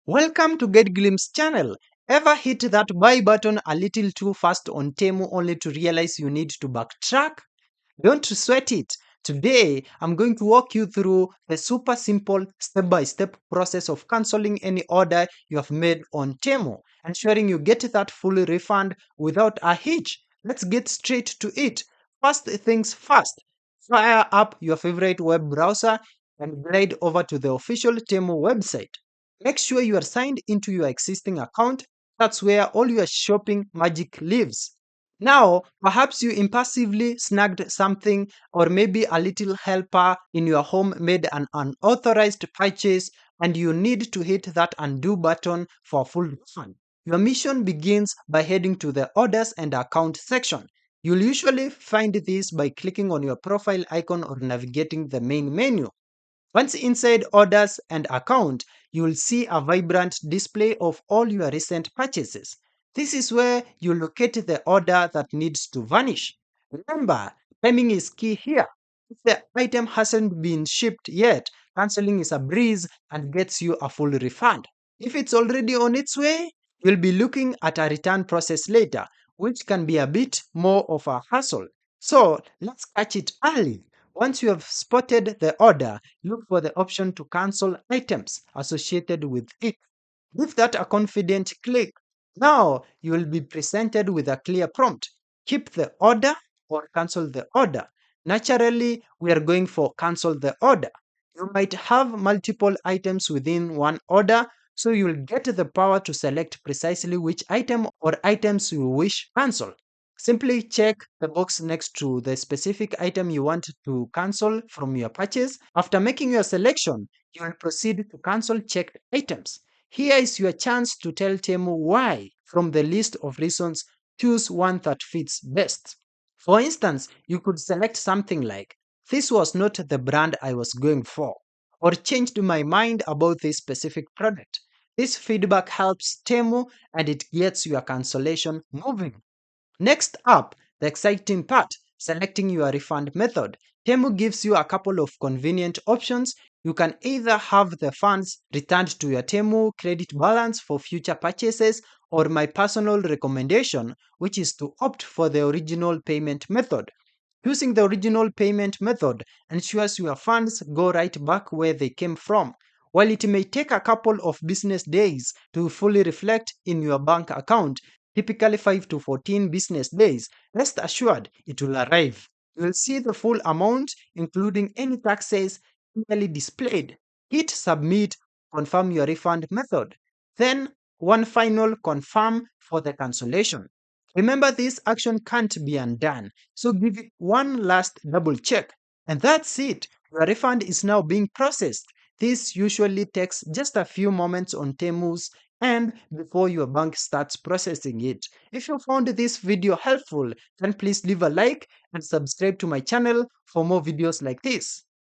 Welcome to Get Glimpse channel. Ever hit that buy button a little too fast on Temu only to realize you need to backtrack? Don't sweat it. Today, I'm going to walk you through the super simple step-by-step process of cancelling any order you have made on Temu, ensuring you get that full refund without a hitch. Let's get straight to it. First things first, fire up your favorite web browser and glide over to the official Temu website. Make sure you are signed into your existing account. That's where all your shopping magic lives. Now, perhaps you impulsively snagged something, or maybe a little helper in your home made an unauthorized purchase, and you need to hit that undo button for a full refund. Your mission begins by heading to the orders and account section. You'll usually find this by clicking on your profile icon or navigating the main menu. Once inside orders and account, you will see a vibrant display of all your recent purchases. This is where you locate the order that needs to vanish. Remember, timing is key here. If the item hasn't been shipped yet, canceling is a breeze and gets you a full refund. If it's already on its way, you'll be looking at a return process later, which can be a bit more of a hassle. So let's catch it early. Once you have spotted the order, look for the option to cancel items associated with it. Give that a confident click. Now you will be presented with a clear prompt. Keep the order or cancel the order. Naturally, we are going for cancel the order. You might have multiple items within one order, so you will get the power to select precisely which item or items you wish cancel. Simply check the box next to the specific item you want to cancel from your purchase. After making your selection, you will proceed to cancel checked items. Here is your chance to tell Temu why. From the list of reasons, choose one that fits best. For instance, you could select something like, "This was not the brand I was going for," or "changed my mind about this specific product." This feedback helps Temu and it gets your cancellation moving. Next up, the exciting part, selecting your refund method. Temu gives you a couple of convenient options. You can either have the funds returned to your Temu credit balance for future purchases, or my personal recommendation, which is to opt for the original payment method. Using the original payment method ensures your funds go right back where they came from. While it may take a couple of business days to fully reflect in your bank account, typically 5 to 14 business days, rest assured it will arrive. You will see the full amount, including any taxes, clearly displayed. Hit submit, confirm your refund method. Then, one final confirm for the cancellation. Remember, this action can't be undone, so give it one last double check. And that's it. Your refund is now being processed. This usually takes just a few moments on Temu's and before your bank starts processing it. If you found this video helpful, then please leave a like and subscribe to my channel for more videos like this.